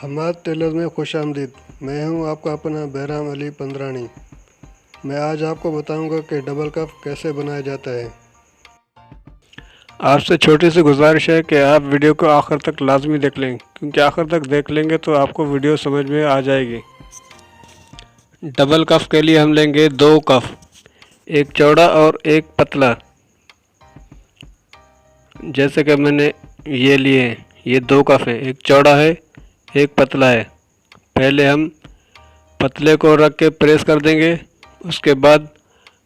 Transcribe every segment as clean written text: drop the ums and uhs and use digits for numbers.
Hammad Taylor में खुशामदीद। मैं हूं आपका अपना बहराम अली पंदरानी। मैं आज आपको बताऊंगा कि डबल कफ कैसे बनाया जाता है। आपसे छोटी सी गुजारिश है कि आप वीडियो को आखिर तक लाजमी देख लें, क्योंकि आखिर तक देख लेंगे तो आपको वीडियो समझ में आ जाएगी। डबल कफ के लिए हम लेंगे 2 कफ, एक चौड़ा और एक पतला। जैसे कि मैंने ये लिए हैं, ये 2 कफ हैं, एक चौड़ा है एक पतला है। पहले हम पतले को रख के प्रेस कर देंगे, उसके बाद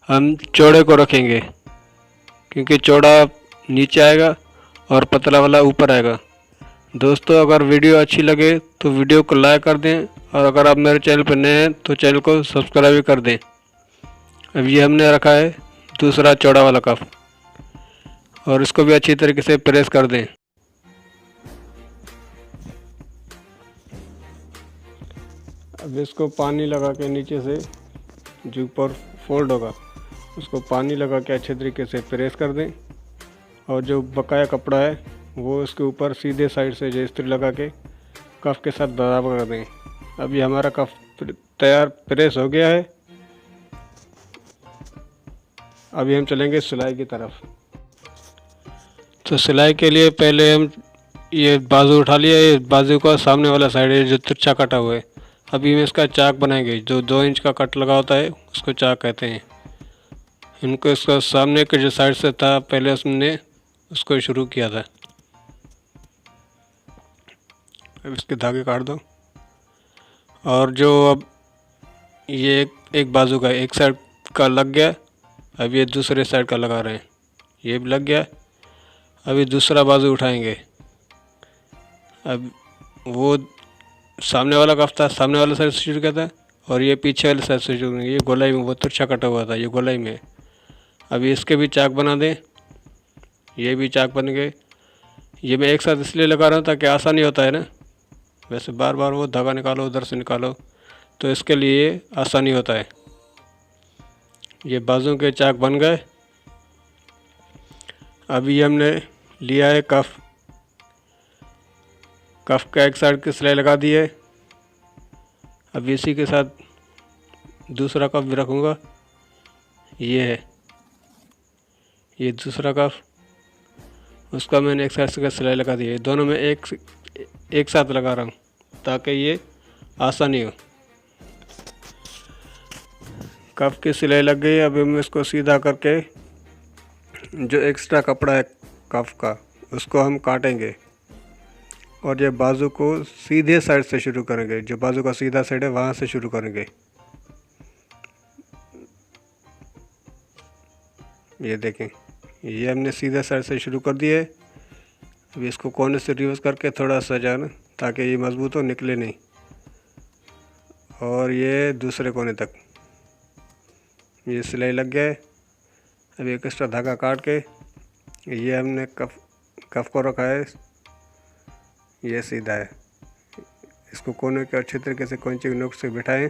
हम चौड़े को रखेंगे, क्योंकि चौड़ा नीचे आएगा और पतला वाला ऊपर आएगा। दोस्तों, अगर वीडियो अच्छी लगे तो वीडियो को लाइक कर दें, और अगर आप मेरे चैनल पर नए हैं तो चैनल को सब्सक्राइब भी कर दें। अब ये हमने रखा है दूसरा चौड़ा वाला कप, और इसको भी अच्छी तरीके से प्रेस कर दें। अब इसको पानी लगा के नीचे से जो ऊपर फोल्ड होगा उसको पानी लगा के अच्छे तरीके से प्रेस कर दें, और जो बकाया कपड़ा है वो इसके ऊपर सीधे साइड से जो इस्त्री लगा के कफ के साथ बराबर कर दें। अभी हमारा कफ तैयार प्रेस हो गया है। अभी हम चलेंगे सिलाई की तरफ। तो सिलाई के लिए पहले हम ये बाजू उठा लिया, ये बाजू का सामने वाला साइड है जो तिरछा कटा हुआ है। अभी हम इसका चाक बनाएंगे। जो 2 इंच का कट लगा होता है उसको चाक कहते हैं। इनको इसका सामने के जो साइड से था पहले उसने उसको शुरू किया था। अब इसके धागे काट दो, और जो अब ये एक बाजू का एक साइड का लग गया, अब ये दूसरे साइड का लगा रहे हैं, ये भी लग गया। अभी दूसरा बाजू उठाएंगे। अब वो सामने वाला कफ था, सामने वाला साइड से शुरू किया था, और ये पीछे वाले साइड से शुरू। ये गोलाई में वो तिरछा कटा हुआ था, ये गोलाई में। अभी इसके भी चाक बना दें। ये भी चाक बन गए। ये मैं एक साथ इसलिए लगा रहा हूँ ताकि आसानी होता है ना, वैसे बार बार वो धागा निकालो उधर से निकालो, तो इसके लिए आसानी होता है। ये बाजू के चाक बन गए। अभी हमने लिया है कफ का एक साइड की सिलाई लगा दी है। अब इसी के साथ दूसरा कफ भी रखूँगा। ये है ये दूसरा कफ, उसका मैंने एक साइड से सिलाई लगा दी है। दोनों में एक साथ लगा रहा हूँ ताकि ये आसानी हो। कफ की सिलाई लग गई। अभी हम इसको सीधा करके जो एक्स्ट्रा कपड़ा है कफ का उसको हम काटेंगे, और ये बाजू को सीधे साइड से शुरू करेंगे। जो बाजू का सीधा साइड है वहाँ से शुरू करेंगे। ये देखें, ये हमने सीधे साइड से शुरू कर दिया है। अभी इसको कोने से रिवर्स करके थोड़ा सा जाना ताकि ये मजबूत हो, निकले नहीं। और ये दूसरे कोने तक ये सिलाई लग गया है। अभी एक एक्स्ट्रा धागा काट के ये हमने कफ को रखा है, ये सीधा है। इसको कोने के अच्छे तरीके से कैंची के नोक से बिठाएं।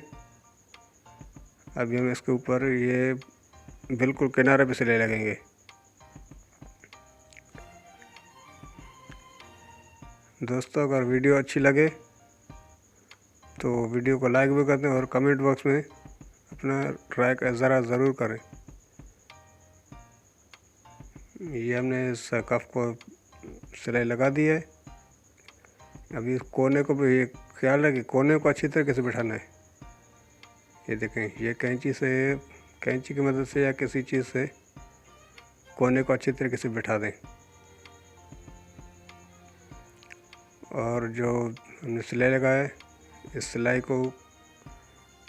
अभी हम इसके ऊपर ये बिल्कुल किनारे पे सिलाई लगेंगे। दोस्तों, अगर वीडियो अच्छी लगे तो वीडियो को लाइक भी कर दें, और कमेंट बॉक्स में अपना राय ज़रूर करें। ये हमने इस कफ को सिलाई लगा दी है। अभी इस कोने को भी ख्याल है कि कोने को अच्छी तरीके से बिठाना है। ये देखें, ये कैंची की मदद से या किसी चीज़ से कोने को अच्छी तरीके से बिठा दें। और जो हमने सिलाई लगाया है, इस सिलाई को,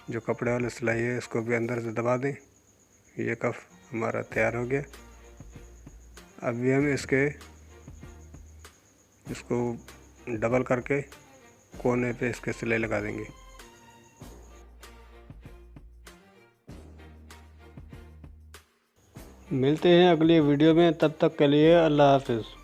जो कपड़े वाली सिलाई है, इसको भी अंदर से दबा दें। ये कफ हमारा तैयार हो गया। अभी हम इसको डबल करके कोने पे इसके सिलाई लगा देंगे। मिलते हैं अगली वीडियो में, तब तक के लिए अल्लाह हाफिज़।